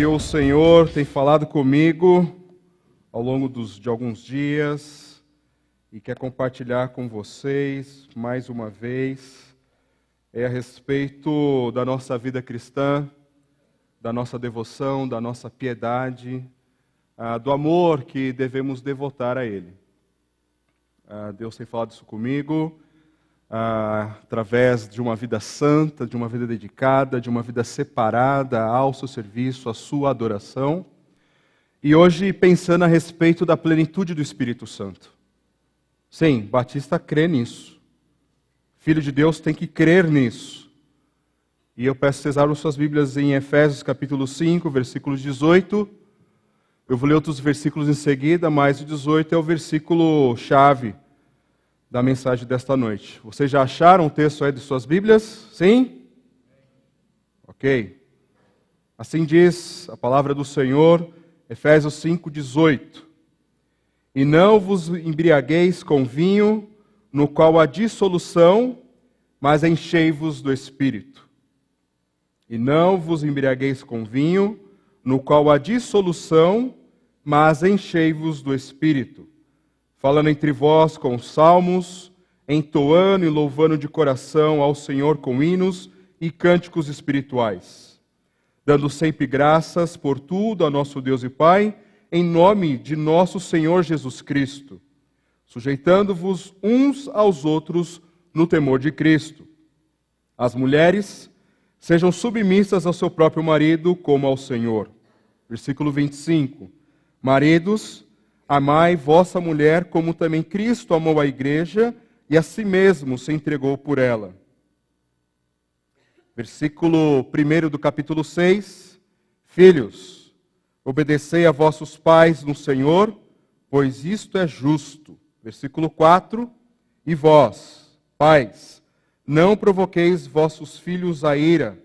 que o Senhor tem falado comigo ao longo de alguns dias e quer compartilhar com vocês mais uma vez é a respeito da nossa vida cristã, da nossa devoção, da nossa piedade, do amor que devemos devotar a Ele. Deus tem falado isso comigo através de uma vida santa, de uma vida dedicada, de uma vida separada ao seu serviço, à sua adoração. E hoje pensando a respeito da plenitude do Espírito Santo. Sim, Batista crê nisso. Filho de Deus tem que crer nisso. E eu peço que vocês abram suas Bíblias em Efésios capítulo 5, versículo 18. Eu vou ler outros versículos em seguida, mas o 18 é o versículo chave da mensagem desta noite. Vocês já acharam o texto aí de suas Bíblias? Sim? Ok. Assim diz a palavra do Senhor, Efésios 5, 18. E não vos embriagueis com vinho, no qual há dissolução, mas enchei-vos do Espírito. E não vos embriagueis com vinho, no qual há dissolução, mas enchei-vos do Espírito, falando entre vós com salmos, entoando e louvando de coração ao Senhor com hinos e cânticos espirituais, dando sempre graças por tudo a nosso Deus e Pai, em nome de nosso Senhor Jesus Cristo, sujeitando-vos uns aos outros no temor de Cristo. As mulheres sejam submissas ao seu próprio marido como ao Senhor. Versículo 25. Maridos, amai vossa mulher como também Cristo amou a igreja e a si mesmo se entregou por ela. Versículo 1 do capítulo 6. Filhos, obedecei a vossos pais no Senhor, pois isto é justo. Versículo 4. E vós, pais, não provoqueis vossos filhos a ira,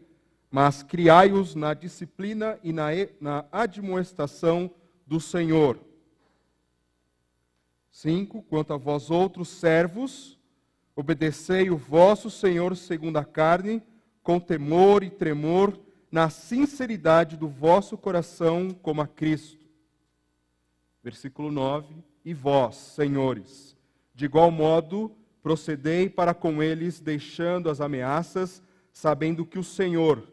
mas criai-os na disciplina e na admoestação do Senhor. 5. Quanto a vós outros servos, obedecei o vosso Senhor segundo a carne, com temor e tremor, na sinceridade do vosso coração, como a Cristo. Versículo 9. E vós, senhores, de igual modo, procedei para com eles, deixando as ameaças, sabendo que o Senhor,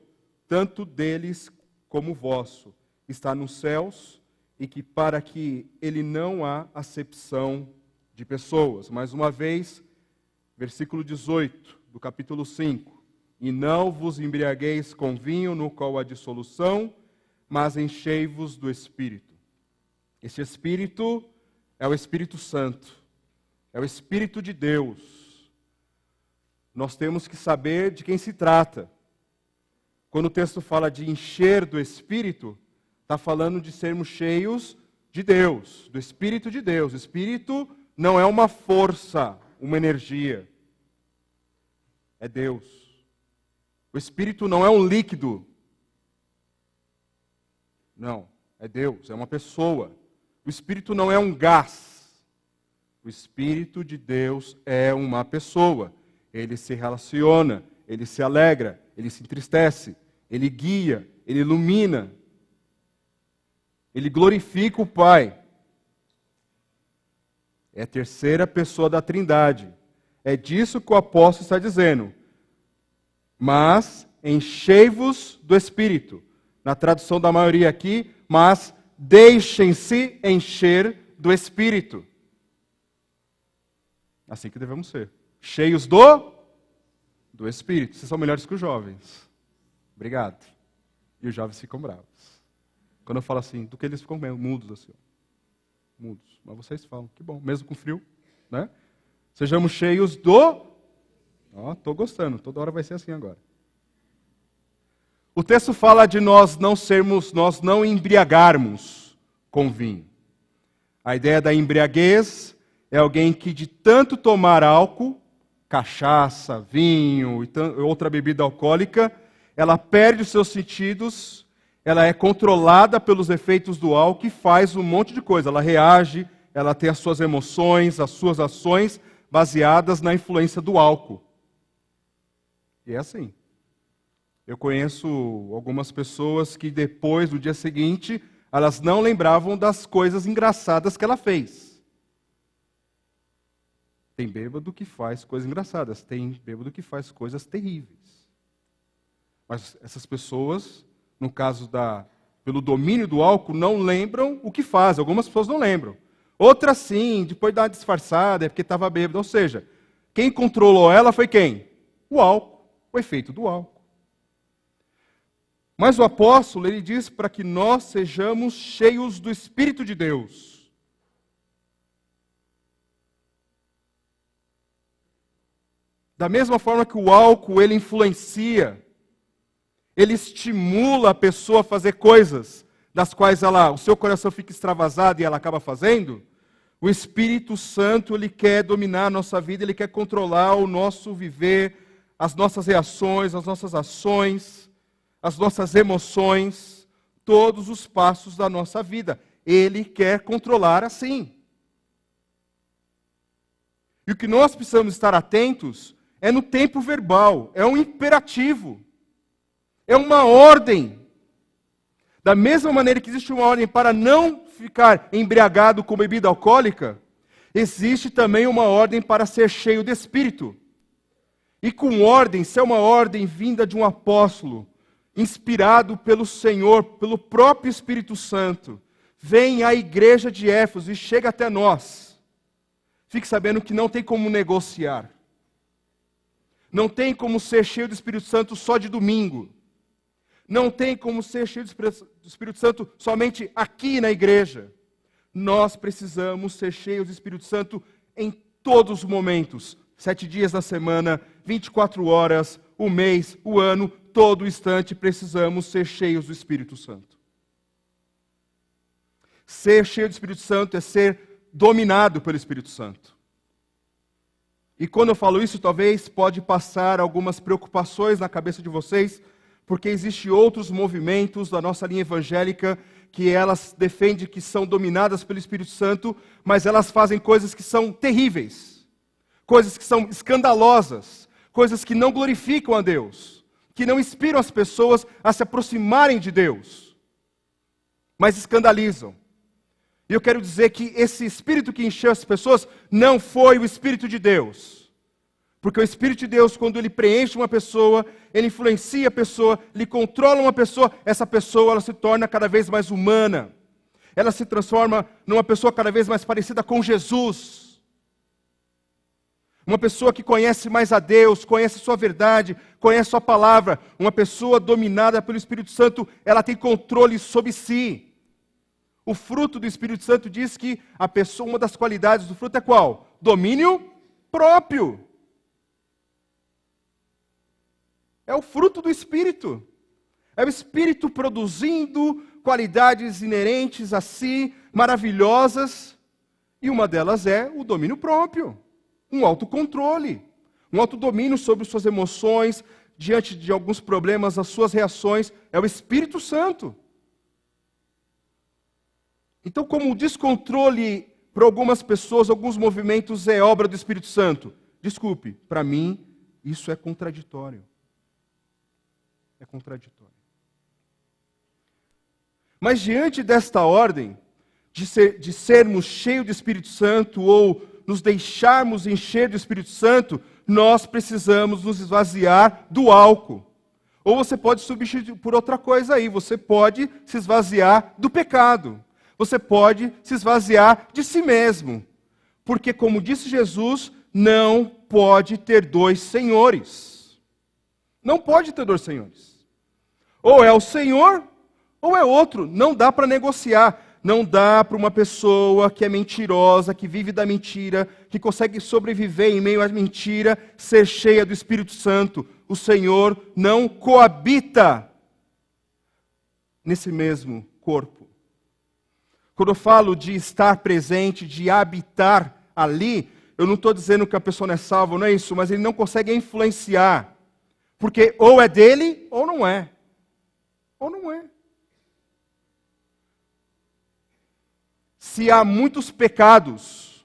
tanto deles como vosso, está nos céus, e que para que ele não há acepção de pessoas. Mais uma vez, versículo 18 do capítulo 5. E não vos embriagueis com vinho no qual há dissolução, mas enchei-vos do Espírito. Este Espírito é o Espírito Santo, é o Espírito de Deus. Nós temos que saber de quem se trata. Quando o texto fala de encher do Espírito, está falando de sermos cheios de Deus, do Espírito de Deus. O Espírito não é uma força, uma energia. É Deus. O Espírito não é um líquido. Não, é Deus, é uma pessoa. O Espírito não é um gás. O Espírito de Deus é uma pessoa. Ele se relaciona, ele se alegra, ele se entristece, ele guia, ele ilumina. Ele glorifica o Pai. É a terceira pessoa da Trindade. É disso que o apóstolo está dizendo. Mas enchei-vos do Espírito. Na tradução da maioria aqui, mas deixem-se encher do Espírito. Assim que devemos ser. Cheios do Espírito. Vocês são melhores que os jovens. Obrigado. E os jovens ficam bravos. Quando eu falo assim, do que eles ficam mudos assim. Mudos. Mas vocês falam, que bom, mesmo com frio, né? Sejamos cheios do... Estou gostando, toda hora vai ser assim agora. O texto fala de nós não embriagarmos com vinho. A ideia da embriaguez é alguém que de tanto tomar álcool, cachaça, vinho e outra bebida alcoólica, ela perde os seus sentidos, ela é controlada pelos efeitos do álcool e faz um monte de coisa. Ela reage, ela tem as suas emoções, as suas ações baseadas na influência do álcool. E é assim. Eu conheço algumas pessoas que depois, no dia seguinte, elas não lembravam das coisas engraçadas que ela fez. Tem bêbado que faz coisas engraçadas, tem bêbado que faz coisas terríveis. Mas essas pessoas, no caso pelo domínio do álcool, não lembram o que fazem. Algumas pessoas não lembram. Outras sim, depois dá uma disfarçada, é porque estava bêbado. Ou seja, quem controlou ela foi quem? O álcool, o efeito do álcool. Mas o apóstolo, ele diz para que nós sejamos cheios do Espírito de Deus. Da mesma forma que o álcool, ele influencia, ele estimula a pessoa a fazer coisas das quais o seu coração fica extravasado e ela acaba fazendo, o Espírito Santo, ele quer dominar a nossa vida, ele quer controlar o nosso viver, as nossas reações, as nossas ações, as nossas emoções, todos os passos da nossa vida. Ele quer controlar assim. E o que nós precisamos estar atentos é no tempo verbal, é um imperativo, é uma ordem. Da mesma maneira que existe uma ordem para não ficar embriagado com bebida alcoólica, existe também uma ordem para ser cheio de Espírito. E com ordem, se é uma ordem vinda de um apóstolo, inspirado pelo Senhor, pelo próprio Espírito Santo, vem à igreja de Éfeso e chega até nós. Fique sabendo que não tem como negociar. Não tem como ser cheio do Espírito Santo só de domingo. Não tem como ser cheio do Espírito Santo somente aqui na igreja. Nós precisamos ser cheios do Espírito Santo em todos os momentos. 7 dias na semana, 24 horas, o mês, o ano, todo instante precisamos ser cheios do Espírito Santo. Ser cheio do Espírito Santo é ser dominado pelo Espírito Santo. E quando eu falo isso, talvez pode passar algumas preocupações na cabeça de vocês, porque existem outros movimentos da nossa linha evangélica que elas defendem que são dominadas pelo Espírito Santo, mas elas fazem coisas que são terríveis, coisas que são escandalosas, coisas que não glorificam a Deus, que não inspiram as pessoas a se aproximarem de Deus, mas escandalizam. E eu quero dizer que esse espírito que encheu as pessoas não foi o Espírito de Deus. Porque o Espírito de Deus, quando ele preenche uma pessoa, ele influencia a pessoa, ele controla uma pessoa, essa pessoa ela se torna cada vez mais humana. Ela se transforma numa pessoa cada vez mais parecida com Jesus. Uma pessoa que conhece mais a Deus, conhece sua verdade, conhece sua palavra. Uma pessoa dominada pelo Espírito Santo, ela tem controle sobre si. O fruto do Espírito Santo diz que a pessoa, uma das qualidades do fruto é qual? Domínio próprio. É o fruto do Espírito. É o Espírito produzindo qualidades inerentes a si, maravilhosas. E uma delas é o domínio próprio. Um autocontrole. Um autodomínio sobre suas emoções, diante de alguns problemas, as suas reações. É o Espírito Santo. Então, como o descontrole para algumas pessoas, alguns movimentos é obra do Espírito Santo. Desculpe, para mim, isso é contraditório. É contraditório. Mas diante desta ordem, de sermos cheios do Espírito Santo, ou nos deixarmos encher do Espírito Santo, nós precisamos nos esvaziar do álcool. Ou você pode substituir por outra coisa aí, você pode se esvaziar do pecado. Você pode se esvaziar de si mesmo. Porque, como disse Jesus, não pode ter dois senhores. Não pode ter dois senhores. Ou é o Senhor, ou é outro. Não dá para negociar. Não dá para uma pessoa que é mentirosa, que vive da mentira, que consegue sobreviver em meio à mentira, ser cheia do Espírito Santo. O Senhor não coabita nesse mesmo corpo. Quando eu falo de estar presente, de habitar ali, eu não estou dizendo que a pessoa não é salva, não é isso, mas ele não consegue influenciar. Porque ou é dele, ou não é. Ou não é. Se há muitos pecados,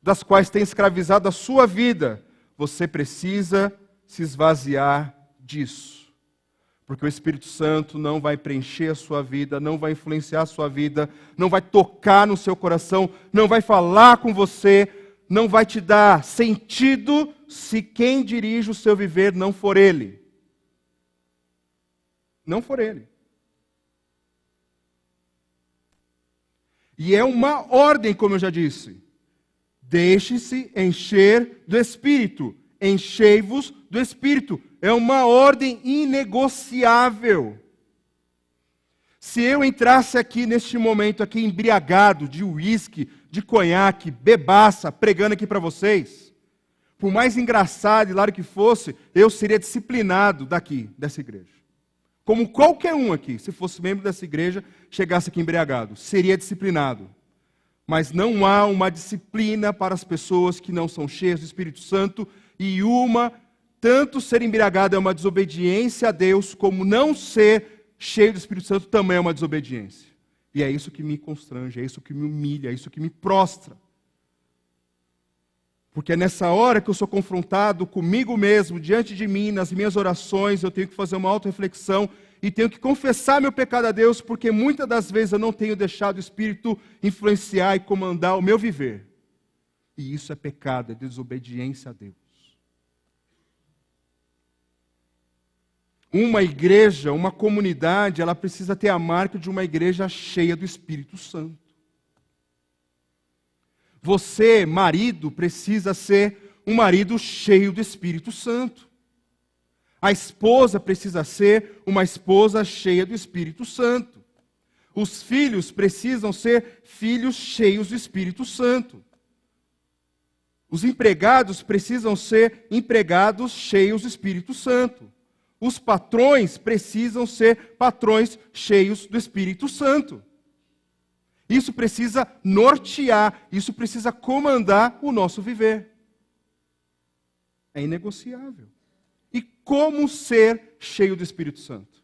das quais tem escravizado a sua vida, você precisa se esvaziar disso. Porque o Espírito Santo não vai preencher a sua vida, não vai influenciar a sua vida, não vai tocar no seu coração, não vai falar com você, não vai te dar sentido se quem dirige o seu viver não for Ele. Não for Ele. E é uma ordem, como eu já disse. Deixe-se encher do Espírito. Enchei-vos do Espírito. É uma ordem inegociável. Se eu entrasse aqui neste momento, aqui embriagado de uísque, de conhaque, bebaça, pregando aqui para vocês, por mais engraçado e hilário que fosse, eu seria disciplinado daqui, dessa igreja. Como qualquer um aqui, se fosse membro dessa igreja, chegasse aqui embriagado, seria disciplinado. Mas não há uma disciplina para as pessoas que não são cheias do Espírito Santo, e tanto ser embriagado é uma desobediência a Deus, como não ser cheio do Espírito Santo também é uma desobediência. E é isso que me constrange, é isso que me humilha, é isso que me prostra. Porque é nessa hora que eu sou confrontado comigo mesmo, diante de mim, nas minhas orações, eu tenho que fazer uma auto-reflexão e tenho que confessar meu pecado a Deus, porque muitas das vezes eu não tenho deixado o Espírito influenciar e comandar o meu viver. E isso é pecado, é desobediência a Deus. Uma igreja, uma comunidade, ela precisa ter a marca de uma igreja cheia do Espírito Santo. Você, marido, precisa ser um marido cheio do Espírito Santo. A esposa precisa ser uma esposa cheia do Espírito Santo. Os filhos precisam ser filhos cheios do Espírito Santo. Os empregados precisam ser empregados cheios do Espírito Santo. Os patrões precisam ser patrões cheios do Espírito Santo. Isso precisa nortear, isso precisa comandar o nosso viver. É inegociável. E como ser cheio do Espírito Santo?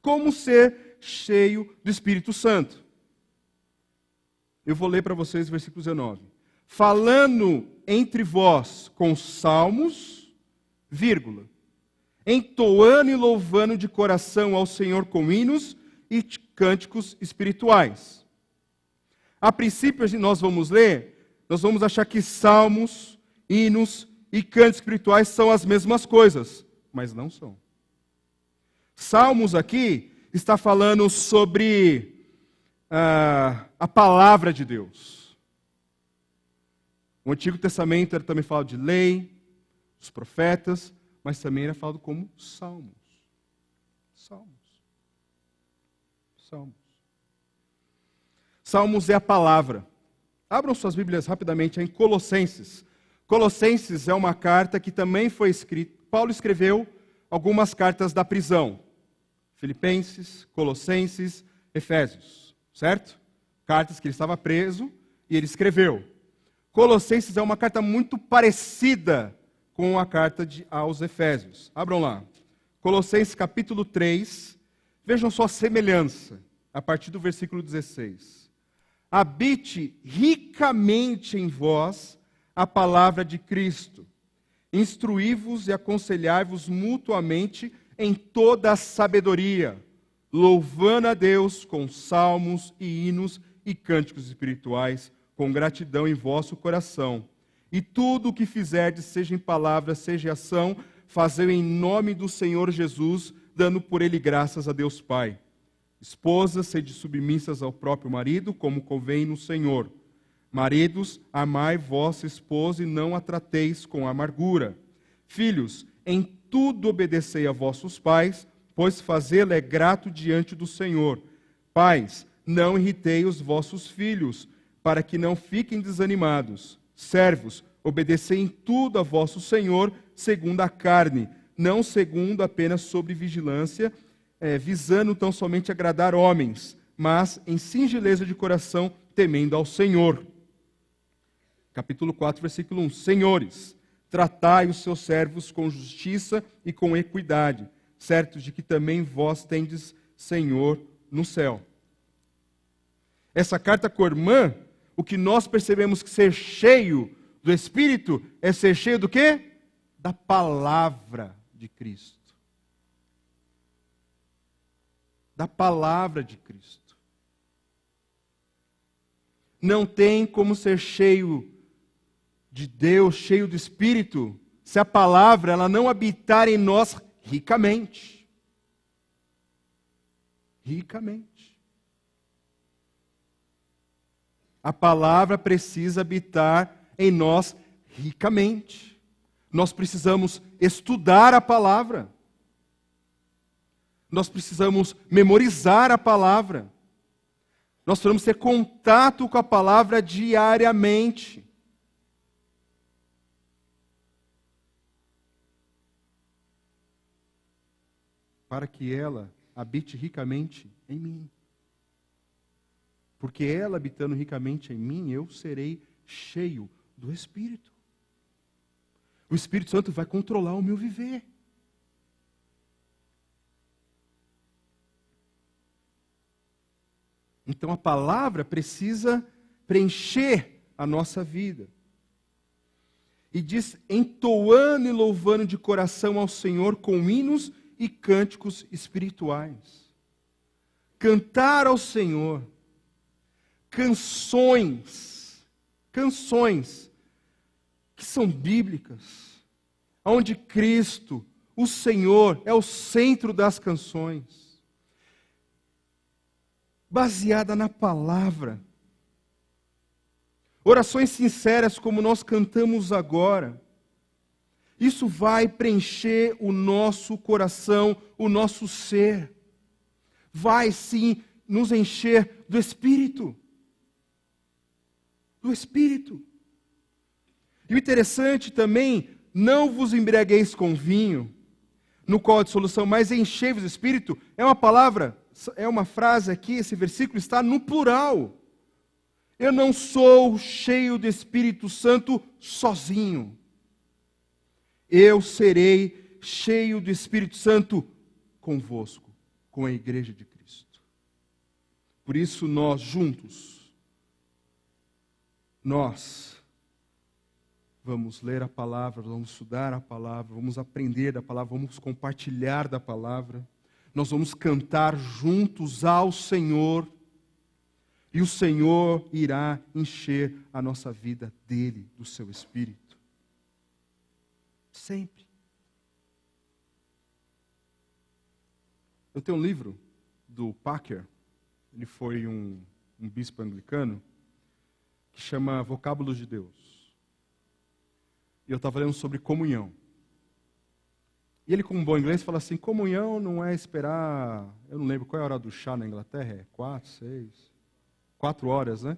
Como ser cheio do Espírito Santo? Eu vou ler para vocês o versículo 19. Falando entre vós com salmos, vírgula, entoando e louvando de coração ao Senhor com hinos e cânticos espirituais. A princípio, nós vamos achar que salmos, hinos e cânticos espirituais são as mesmas coisas, mas não são. Salmos aqui está falando sobre a palavra de Deus. O Antigo Testamento era também falado de lei, os profetas, mas também era falado como salmos. Salmos. Salmos. Salmos é a palavra. Abram suas Bíblias rapidamente em Colossenses. Colossenses é uma carta que também foi escrita. Paulo escreveu algumas cartas da prisão. Filipenses, Colossenses, Efésios. Certo? Cartas que ele estava preso e ele escreveu. Colossenses é uma carta muito parecida com a carta aos Efésios. Abram lá. Colossenses capítulo 3. Vejam só a semelhança, a partir do versículo 16. Habite ricamente em vós a palavra de Cristo. Instruí-vos e aconselhai-vos mutuamente em toda a sabedoria, louvando a Deus com salmos e hinos e cânticos espirituais, com gratidão em vosso coração. E tudo o que fizerdes, seja em palavra, seja em ação, fazei em nome do Senhor Jesus, dando por ele graças a Deus Pai. Esposas, sede submissas ao próprio marido, como convém no Senhor. Maridos, amai vossa esposa e não a trateis com amargura. Filhos, em tudo obedecei a vossos pais, pois fazê-lo é grato diante do Senhor. Pais, não irritei os vossos filhos, para que não fiquem desanimados. Servos, obedecei em tudo a vosso Senhor, segundo a carne, não segundo apenas sobre vigilância, visando tão somente agradar homens, mas em singeleza de coração, temendo ao Senhor. Capítulo 4, versículo 1. Senhores, tratai os seus servos com justiça e com equidade, certos de que também vós tendes Senhor no céu. Essa carta cormã, o que nós percebemos que ser cheio do Espírito é ser cheio do quê? Da palavra de Cristo. da palavra de Cristo. Não tem como ser cheio de Deus, cheio do Espírito, se a palavra ela não habitar em nós ricamente. Ricamente. A palavra precisa habitar em nós ricamente. Nós precisamos estudar a palavra. Nós precisamos memorizar a palavra. Nós precisamos ter contato com a palavra diariamente. Para que ela habite ricamente em mim. Porque ela habitando ricamente em mim, eu serei cheio do Espírito. O Espírito Santo vai controlar o meu viver. Então a palavra precisa preencher a nossa vida. E diz, entoando e louvando de coração ao Senhor com hinos e cânticos espirituais. Cantar ao Senhor canções que são bíblicas, onde Cristo, o Senhor, é o centro das canções, baseada na palavra. Orações sinceras como nós cantamos agora, isso vai preencher o nosso coração, o nosso ser. Vai sim nos encher do Espírito. Do Espírito. E o interessante também, não vos embriagueis com vinho, no qual há dissolução, mas enchei-vos do Espírito, é uma palavra, é uma frase aqui, esse versículo está no plural. Eu não sou cheio do Espírito Santo sozinho. Eu serei cheio do Espírito Santo convosco, com a igreja de Cristo. Por isso nós juntos, nós vamos ler a palavra, vamos estudar a palavra, vamos aprender da palavra, vamos compartilhar da palavra. Nós vamos cantar juntos ao Senhor. E o Senhor irá encher a nossa vida dele, do seu Espírito. Sempre. Eu tenho um livro do Packer, ele foi um bispo anglicano, que chama Vocábulos de Deus. E eu estava lendo sobre comunhão. E ele, com um bom inglês, fala assim, comunhão não é esperar, eu não lembro qual é a hora do chá na Inglaterra, é 4, 6, 4 horas, né?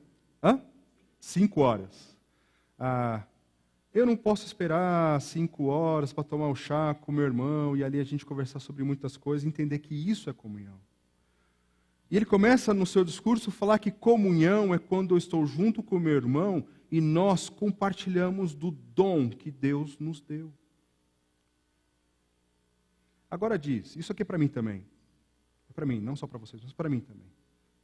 5 horas. Eu não posso esperar 5 horas para tomar um chá com meu irmão e ali a gente conversar sobre muitas coisas e entender que isso é comunhão. E ele começa no seu discurso a falar que comunhão é quando eu estou junto com meu irmão e nós compartilhamos do dom que Deus nos deu. Agora diz, isso aqui é para mim também. É para mim, não só para vocês, mas para mim também.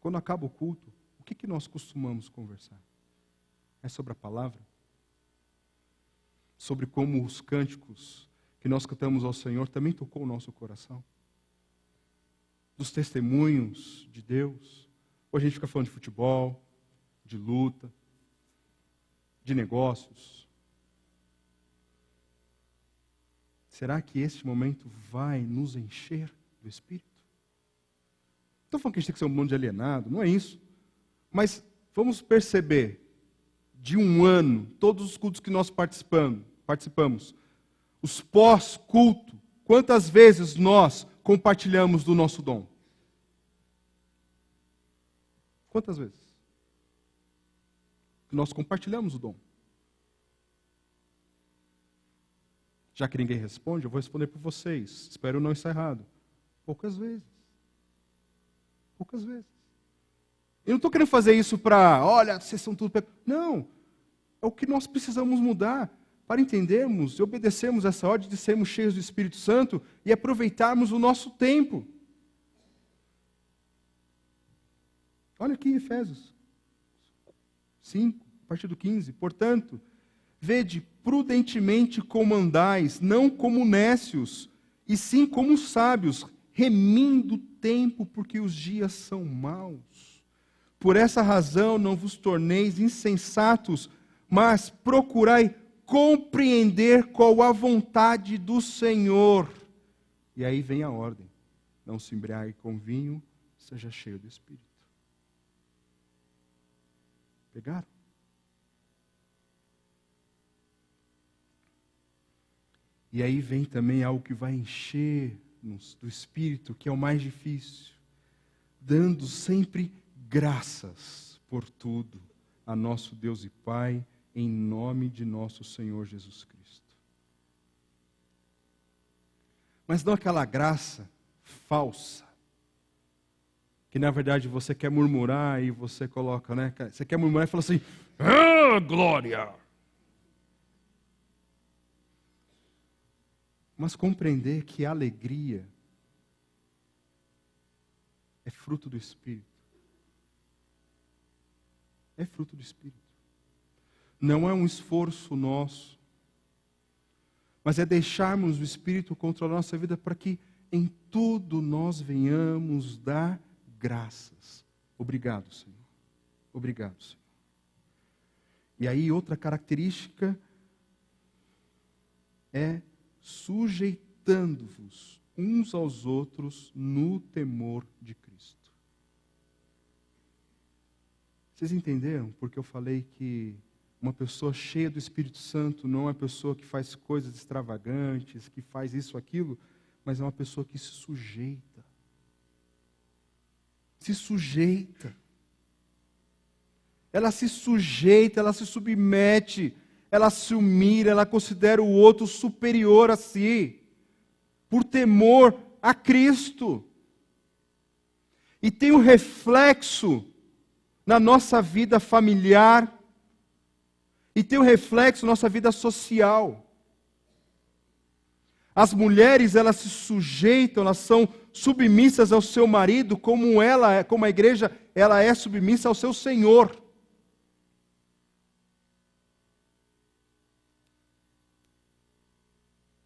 Quando acaba o culto, o que nós costumamos conversar? É sobre a palavra? Sobre como os cânticos que nós cantamos ao Senhor também tocou o nosso coração? Dos testemunhos de Deus? Ou a gente fica falando de futebol, de luta, de negócios? Será que este momento vai nos encher do Espírito? Não estou falando que a gente tem que ser um mundo de alienado, não é isso. Mas vamos perceber, de um ano, todos os cultos que nós participamos, os pós-culto, quantas vezes nós compartilhamos do nosso dom? Quantas vezes? Nós compartilhamos o dom. Já que ninguém responde, eu vou responder por vocês. Espero não estar errado. Poucas vezes. Poucas vezes. Eu não estou querendo fazer isso para, olha, vocês são tudo... Não. É o que nós precisamos mudar para entendermos e obedecermos essa ordem de sermos cheios do Espírito Santo e aproveitarmos o nosso tempo. Olha aqui, Efésios 5, a partir do 15. Portanto, vede prudentemente como andais, não como nécios, e sim como sábios, remindo o tempo, porque os dias são maus. Por essa razão não vos torneis insensatos, mas procurai compreender qual a vontade do Senhor. E aí vem a ordem: não se embriague com vinho, seja cheio do Espírito. Pegaram? E aí vem também algo que vai encher-nos do Espírito, que é o mais difícil. Dando sempre graças por tudo a nosso Deus e Pai, em nome de nosso Senhor Jesus Cristo. Mas não aquela graça falsa, que na verdade você quer murmurar e você coloca, né? Você quer murmurar e fala assim: ah, glória! Mas compreender que a alegria é fruto do Espírito. É fruto do Espírito. Não é um esforço nosso, mas é deixarmos o Espírito controlar a nossa vida para que em tudo nós venhamos dar graças. Obrigado, Senhor. Obrigado, Senhor. E aí outra característica é sujeitando-vos uns aos outros no temor de Cristo. Vocês entenderam porque eu falei que uma pessoa cheia do Espírito Santo não é uma pessoa que faz coisas extravagantes, que faz isso, aquilo, mas é uma pessoa que se sujeita. Se sujeita. Ela se sujeita, ela se submete, ela se humilha, ela considera o outro superior a si, por temor a Cristo. E tem um reflexo na nossa vida familiar, e tem um reflexo na nossa vida social. As mulheres, elas se sujeitam, elas são submissas ao seu marido, como a igreja, ela é submissa ao seu Senhor.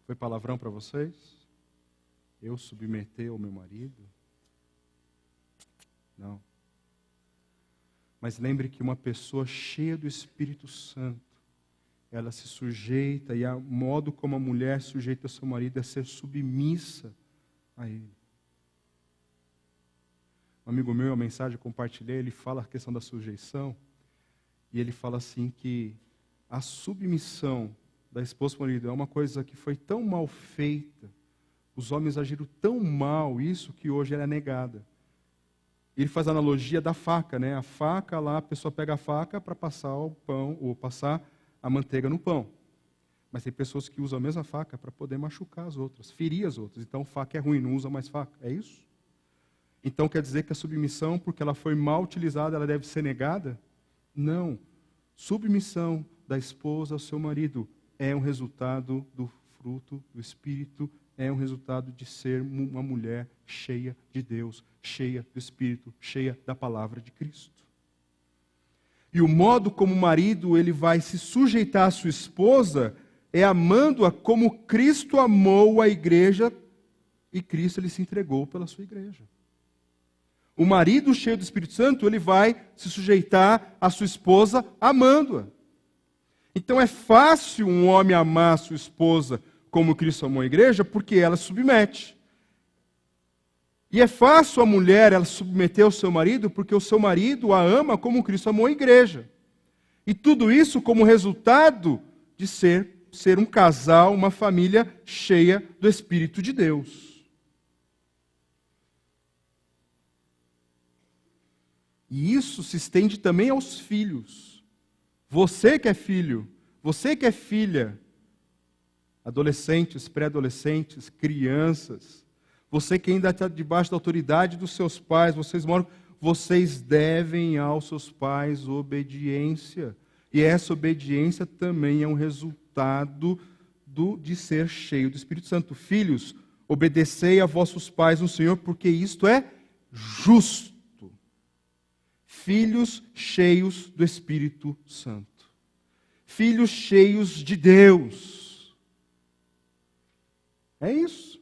Foi palavrão para vocês? Eu submeter ao meu marido? Não. Mas lembre que uma pessoa cheia do Espírito Santo, ela se sujeita, e o modo como a mulher sujeita ao seu marido é ser submissa a ele. Um amigo meu, a mensagem que eu compartilhei, ele fala a questão da sujeição, e ele fala assim que a submissão da esposa ao marido é uma coisa que foi tão mal feita, os homens agiram tão mal, isso que hoje ela é negada. Ele faz a analogia da faca, né? A faca lá, a pessoa pega a faca para passar o pão, ou passar a manteiga no pão. Mas tem pessoas que usam a mesma faca para poder machucar as outras, ferir as outras. Então faca é ruim, não usa mais faca. É isso? Então quer dizer que a submissão, porque ela foi mal utilizada, ela deve ser negada? Não. Submissão da esposa ao seu marido é um resultado do fruto do Espírito, é um resultado de ser uma mulher cheia de Deus, cheia do Espírito, cheia da palavra de Cristo. E o modo como o marido ele vai se sujeitar à sua esposa é amando-a como Cristo amou a igreja, e Cristo ele se entregou pela sua igreja. O marido cheio do Espírito Santo, ele vai se sujeitar à sua esposa amando-a. Então é fácil um homem amar a sua esposa como Cristo amou a igreja, porque ela se submete. E é fácil a mulher ela se submeter ao seu marido, porque o seu marido a ama como Cristo amou a igreja. E tudo isso como resultado de ser um casal, uma família cheia do Espírito de Deus. E isso se estende também aos filhos. Você que é filho, você que é filha, adolescentes, pré-adolescentes, crianças, você que ainda está debaixo da autoridade dos seus pais, vocês devem aos seus pais obediência. E essa obediência também é um resultado de ser cheio do Espírito Santo. Filhos, obedecei a vossos pais no Senhor, porque isto é justo. Filhos cheios do Espírito Santo. Filhos cheios de Deus. É isso.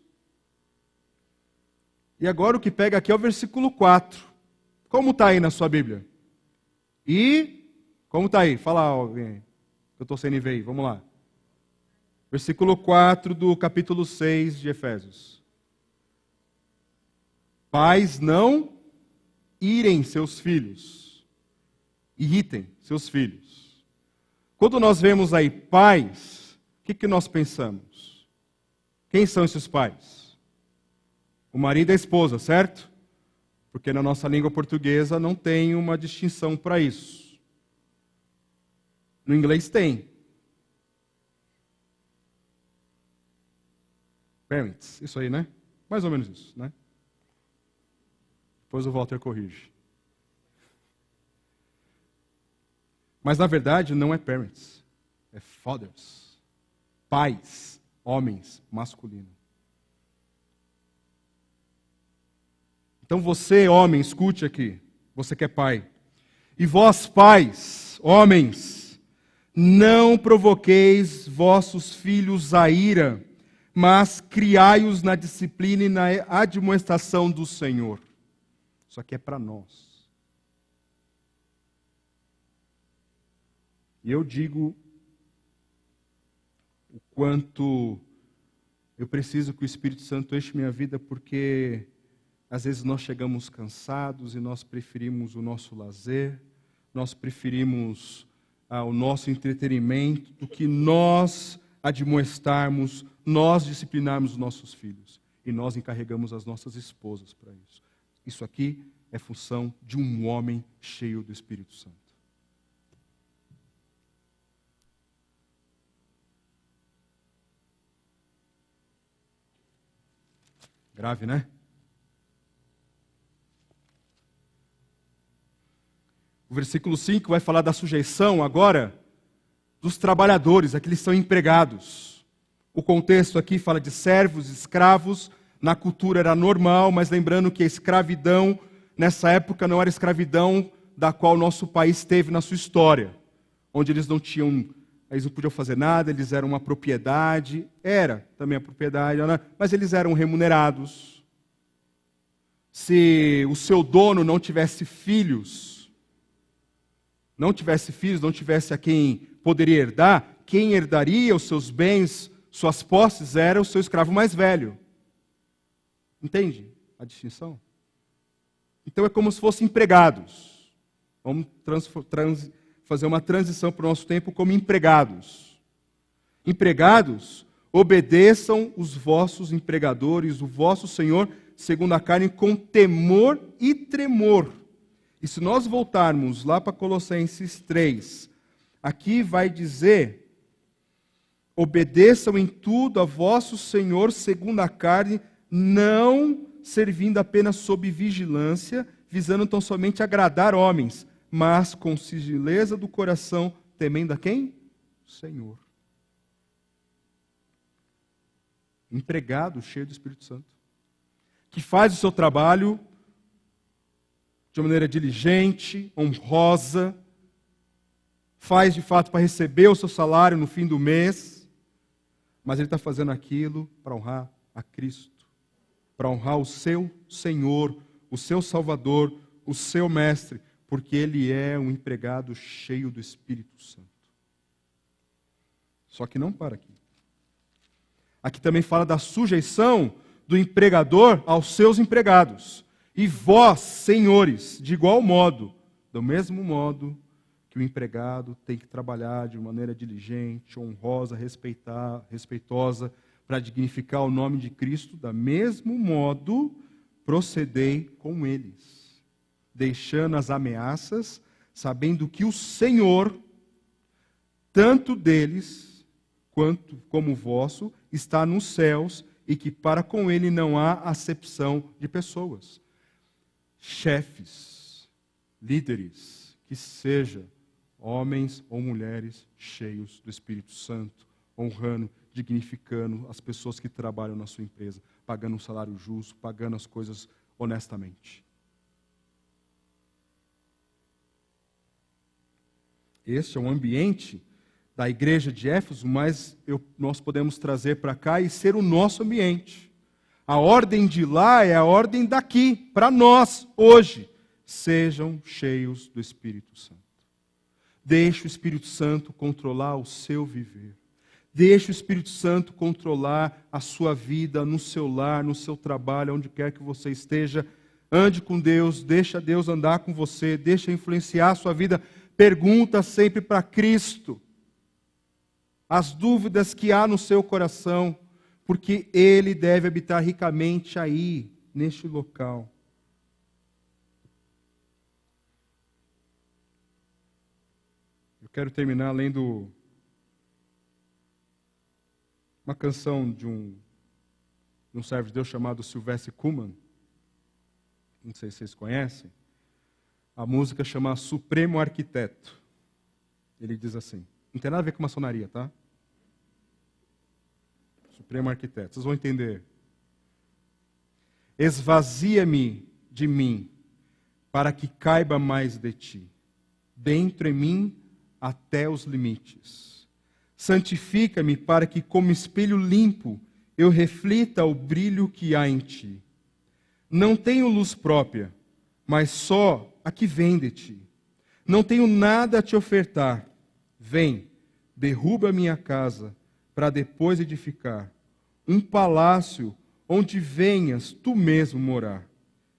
E agora o que pega aqui é o versículo 4. Como está aí na sua Bíblia? Como está aí? Fala alguém. Eu estou sem NVI, vamos lá. Versículo 4 do capítulo 6 de Efésios. Pais, não irem seus filhos. Irritem seus filhos. Quando nós vemos aí pais, o que nós pensamos? Quem são esses pais? O marido e a esposa, certo? Porque na nossa língua portuguesa não tem uma distinção para isso. No inglês tem. Parents, isso aí, né? Mais ou menos isso, né? Depois o Walter corrige. Mas na verdade não é parents, é fathers. Pais, homens, masculino. Então você, homem, escute aqui, você que é pai. E vós, pais, homens, não provoqueis vossos filhos a ira, mas criai-os na disciplina e na admoestação do Senhor. Isso aqui é para nós. E eu digo o quanto eu preciso que o Espírito Santo enche minha vida, porque às vezes nós chegamos cansados e nós preferimos o nosso lazer, nós preferimos o nosso entretenimento do que nós admoestarmos, nós disciplinarmos os nossos filhos. E nós encarregamos as nossas esposas para isso. Isso aqui é função de um homem cheio do Espírito Santo. Grave, né? O versículo 5 vai falar da sujeição agora dos trabalhadores, aqueles que são empregados. O contexto aqui fala de servos, escravos. Na cultura era normal, mas lembrando que a escravidão, nessa época, não era a escravidão da qual o nosso país teve na sua história. Onde eles não podiam fazer nada, eles eram uma propriedade. Era também a propriedade, mas eles eram remunerados. Se o seu dono não tivesse filhos, não tivesse a quem poderia herdar, quem herdaria os seus bens, suas posses, era o seu escravo mais velho. Entende a distinção? Então é como se fossem empregados. Vamos fazer uma transição para o nosso tempo como empregados. Empregados, obedeçam os vossos empregadores, o vosso Senhor, segundo a carne, com temor e tremor. E se nós voltarmos lá para Colossenses 3, aqui vai dizer: obedeçam em tudo a vosso Senhor segundo a carne, não servindo apenas sob vigilância, visando tão somente agradar homens, mas com singeleza do coração, temendo a quem? O Senhor. Empregado cheio do Espírito Santo, que faz o seu trabalho de uma maneira diligente, honrosa, faz de fato para receber o seu salário no fim do mês, mas ele está fazendo aquilo para honrar a Cristo, para honrar o seu Senhor, o seu Salvador, o seu Mestre, porque ele é um empregado cheio do Espírito Santo. Só que não para aqui. Aqui também fala da sujeição do empregador aos seus empregados. E vós, senhores, de igual modo, do mesmo modo que o empregado tem que trabalhar de maneira diligente, honrosa, respeitosa, para dignificar o nome de Cristo, da mesmo modo procedei com eles, deixando as ameaças, sabendo que o Senhor, tanto deles quanto como vosso, está nos céus e que para com ele não há acepção de pessoas. Chefes, líderes, que sejam homens ou mulheres cheios do Espírito Santo, honrando, dignificando as pessoas que trabalham na sua empresa, pagando um salário justo, pagando as coisas honestamente. Este é o ambiente da igreja de Éfeso, mas nós podemos trazer para cá e ser o nosso ambiente. A ordem de lá é a ordem daqui, para nós, hoje. Sejam cheios do Espírito Santo. Deixe o Espírito Santo controlar o seu viver. Deixe o Espírito Santo controlar a sua vida, no seu lar, no seu trabalho, onde quer que você esteja. Ande com Deus, deixa Deus andar com você, deixa influenciar a sua vida. Pergunta sempre para Cristo as dúvidas que há no seu coração, porque Ele deve habitar ricamente aí, neste local. Eu quero terminar lendo uma canção de um servo de Deus chamado Sylvester Kuhlman. Não sei se vocês conhecem. A música chama Supremo Arquiteto. Ele diz assim, não tem nada a ver com maçonaria, tá? Supremo Arquiteto, vocês vão entender. Esvazia-me de mim, para que caiba mais de ti. Dentro em mim, até os limites. Santifica-me, para que como espelho limpo, eu reflita o brilho que há em ti. Não tenho luz própria, mas só a que vem de ti. Não tenho nada a te ofertar. Vem, derruba a minha casa, para depois edificar um palácio onde venhas tu mesmo morar.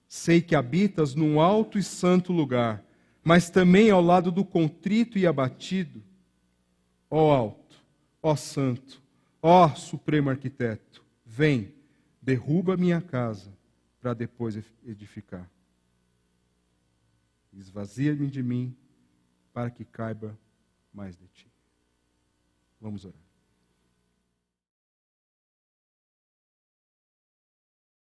Sei que habitas num alto e santo lugar, mas também ao lado do contrito e abatido. Ó alto, ó santo, ó supremo arquiteto, vem, derruba a minha casa, para depois edificar. Esvazia-me de mim, para que caiba mais de ti. Vamos orar.